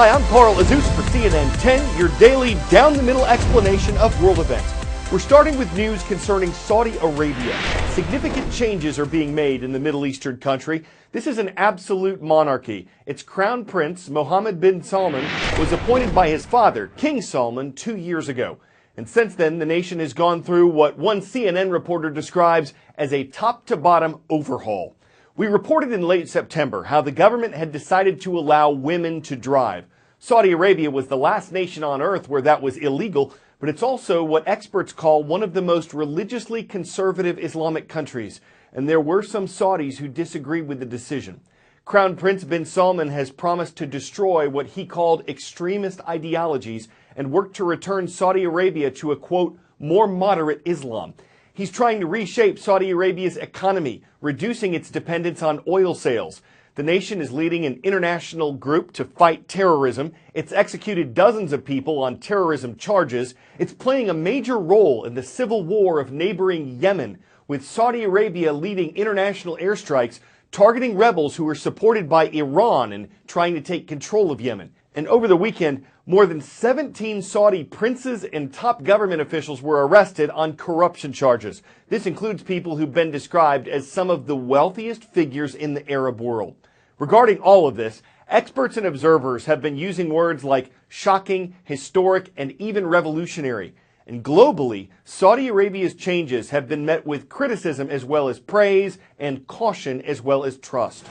Hi, I'm Carl Azus for CNN10, your daily down-the-middle explanation of world events. We're starting with news concerning Saudi Arabia. Significant changes are being made in the Middle Eastern country. This is an absolute monarchy. Its Crown Prince, Mohammed bin Salman, was appointed by his father, King Salman, 2 years ago. And since then, the nation has gone through what one CNN reporter describes as a top-to-bottom overhaul. We reported in late September how the government had decided to allow women to drive. Saudi Arabia was the last nation on earth where that was illegal, but it's also what experts call one of the most religiously conservative Islamic countries. And there were some Saudis who disagreed with the decision. Crown Prince bin Salman has promised to destroy what he called extremist ideologies and work to return Saudi Arabia to a, quote, more moderate Islam. He's trying to reshape Saudi Arabia's economy, reducing its dependence on oil sales. The nation is leading an international group to fight terrorism. It's executed dozens of people on terrorism charges. It's playing a major role in the civil war of neighboring Yemen, with Saudi Arabia leading international airstrikes targeting rebels who are supported by Iran and trying to take control of Yemen. And over the weekend, more than 17 Saudi princes and top government officials were arrested on corruption charges. This includes people who've been described as some of the wealthiest figures in the Arab world. Regarding all of this, experts and observers have been using words like shocking, historic, and even revolutionary. And globally, Saudi Arabia's changes have been met with criticism as well as praise, and caution as well as trust.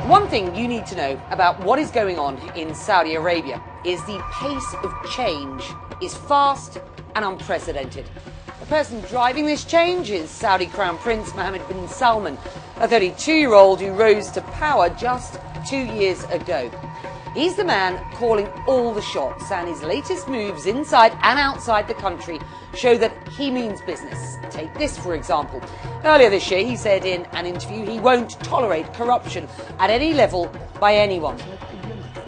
One thing you need to know about what is going on in Saudi Arabia is the pace of change is fast and unprecedented. The person driving this change is Saudi Crown Prince Mohammed bin Salman, a 32-year-old who rose to power just 2 years ago. He's the man calling all the shots, and his latest moves inside and outside the country show that he means business. Take this, for example. Earlier this year, he said in an interview he won't tolerate corruption at any level by anyone.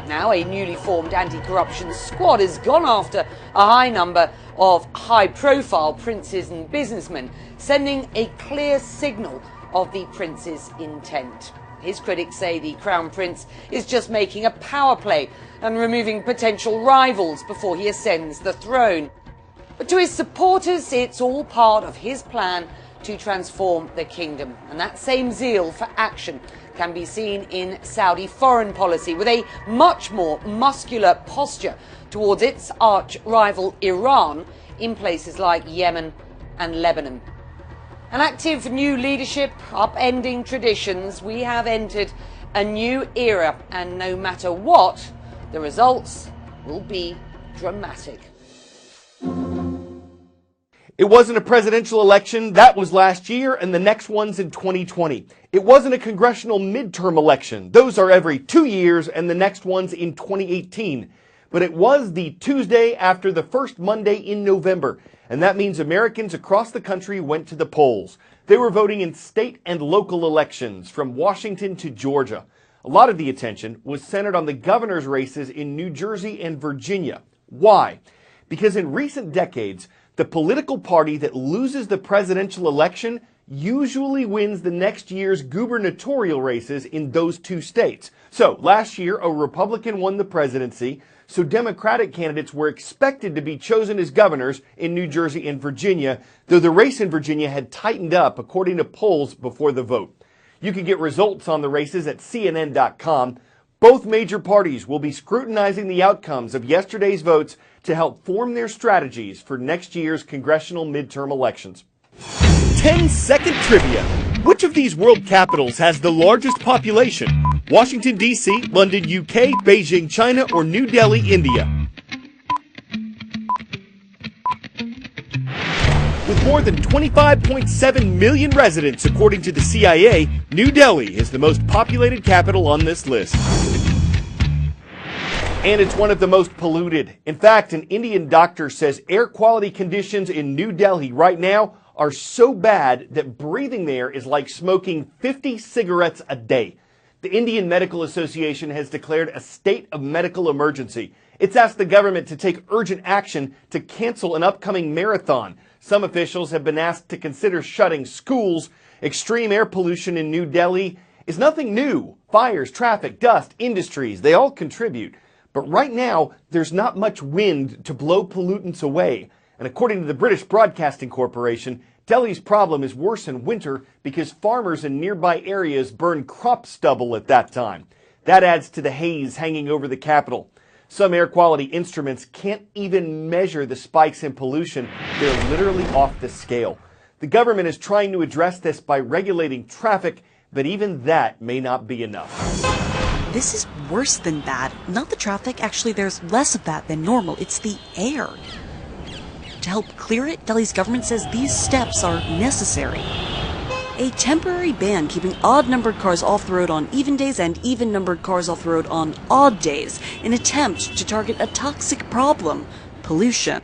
Now, a newly formed anti-corruption squad has gone after a high number of high-profile princes and businessmen, sending a clear signal of the prince's intent. His critics say the Crown Prince is just making a power play and removing potential rivals before he ascends the throne. But to his supporters, it's all part of his plan to transform the kingdom. And that same zeal for action can be seen in Saudi foreign policy, with a much more muscular posture towards its arch-rival Iran in places like Yemen and Lebanon. An active new leadership, upending traditions, we have entered a new era, and no matter what, the results will be dramatic. It wasn't a presidential election. That was last year, and the next one's in 2020. It wasn't a congressional midterm election. Those are every 2 years, and the next one's in 2018. But it was the Tuesday after the first Monday in November, and that means Americans across the country went to the polls. They were voting in state and local elections from Washington to Georgia. A lot of the attention was centered on the governor's races in New Jersey and Virginia. Why? Because in recent decades, the political party that loses the presidential election usually wins the next year's gubernatorial races in those two states. So last year, a Republican won the presidency, so Democratic candidates were expected to be chosen as governors in New Jersey and Virginia, though the race in Virginia had tightened up according to polls before the vote. You can get results on the races at CNN10. Both major parties will be scrutinizing the outcomes of yesterday's votes to help form their strategies for next year's congressional midterm elections. 10-second trivia. Which of these world capitals has the largest population? Washington, D.C., London, UK, Beijing, China, or New Delhi, India? With more than 25.7 million residents, according to the CIA, New Delhi is the most populated capital on this list. And it's one of the most polluted. In fact, an Indian doctor says air quality conditions in New Delhi right now are so bad that breathing there is like smoking 50 cigarettes a day. The Indian Medical Association has declared a state of medical emergency. It's asked the government to take urgent action to cancel an upcoming marathon. Some officials have been asked to consider shutting schools. Extreme air pollution in New Delhi is nothing new. Fires, traffic, dust, industries, they all contribute. But right now, there's not much wind to blow pollutants away. And according to the British Broadcasting Corporation, Delhi's problem is worse in winter because farmers in nearby areas burn crop stubble at that time. That adds to the haze hanging over the capital. Some air quality instruments can't even measure the spikes in pollution. They're literally off the scale. The government is trying to address this by regulating traffic, but even that may not be enough. This is worse than bad. Not the traffic, actually there's less of that than normal. It's the air. To help clear it, Delhi's government says these steps are necessary. A temporary ban keeping odd-numbered cars off the road on even days and even-numbered cars off the road on odd days, in an attempt to target a toxic problem, pollution.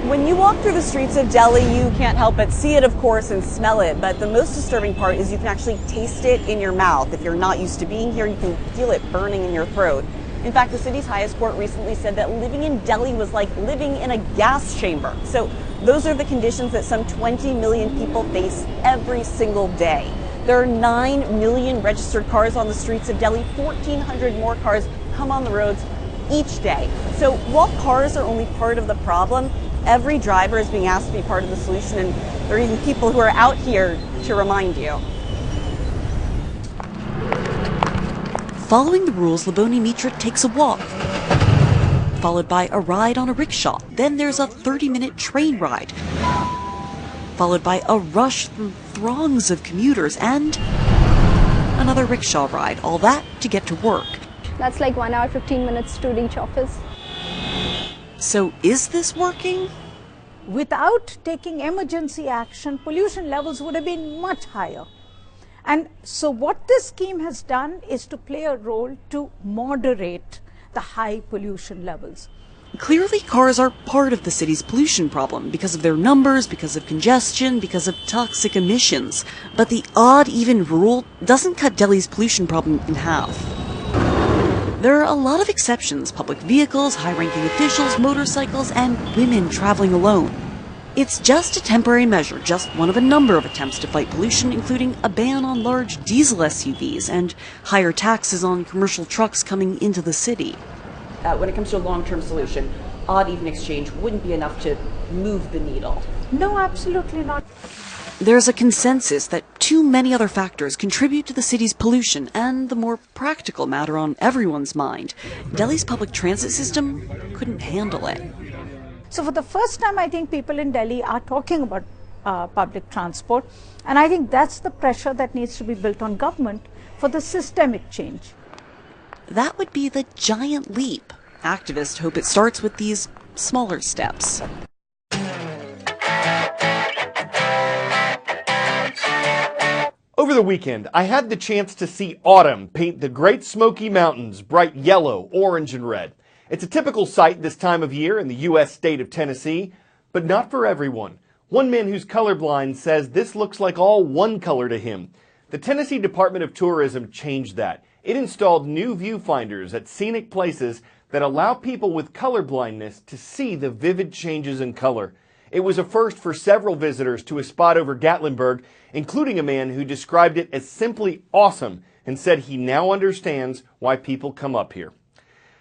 When you walk through the streets of Delhi, you can't help but see it, of course, and smell it. But the most disturbing part is you can actually taste it in your mouth. If you're not used to being here, you can feel it burning in your throat. In fact, the city's highest court recently said that living in Delhi was like living in a gas chamber. So those are the conditions that some 20 million people face every single day. There are 9 million registered cars on the streets of Delhi. 1,400 more cars come on the roads each day. So while cars are only part of the problem, every driver is being asked to be part of the solution, and there are even people who are out here to remind you. Following the rules, Laboni Mitra takes a walk, followed by a ride on a rickshaw. Then there's a 30-minute train ride, followed by a rush through throngs of commuters and another rickshaw ride, all that to get to work. That's like 1 hour, 15 minutes to reach office. So is this working? Without taking emergency action, pollution levels would have been much higher. And so what this scheme has done is to play a role to moderate the high pollution levels. Clearly, cars are part of the city's pollution problem because of their numbers, because of congestion, because of toxic emissions. But the odd-even rule doesn't cut Delhi's pollution problem in half. There are a lot of exceptions: public vehicles, high-ranking officials, motorcycles, and women traveling alone. It's just a temporary measure, just one of a number of attempts to fight pollution, including a ban on large diesel SUVs and higher taxes on commercial trucks coming into the city. When it comes to a long-term solution, odd-even exchange wouldn't be enough to move the needle. No, absolutely not. There's a consensus that too many other factors contribute to the city's pollution, and the more practical matter on everyone's mind, Delhi's public transit system couldn't handle it. So for the first time, I think people in Delhi are talking about public transport, and I think that's the pressure that needs to be built on government for the systemic change. That would be the giant leap. Activists hope it starts with these smaller steps. Over the weekend, I had the chance to see autumn paint the Great Smoky Mountains bright yellow, orange, and red. It's a typical sight this time of year in the U.S. state of Tennessee, but not for everyone. One man who's colorblind says this looks like all one color to him. The Tennessee Department of Tourism changed that. It installed new viewfinders at scenic places that allow people with colorblindness to see the vivid changes in color. It was a first for several visitors to a spot over Gatlinburg, including a man who described it as simply awesome and said he now understands why people come up here.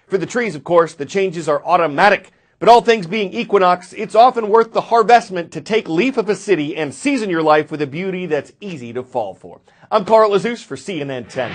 For the trees, of course, the changes are automatic, but all things being equinox, it's often worth the harvestment to take leaf of a city and season your life with a beauty that's easy to fall for. I'm Carl Azus for CNN10.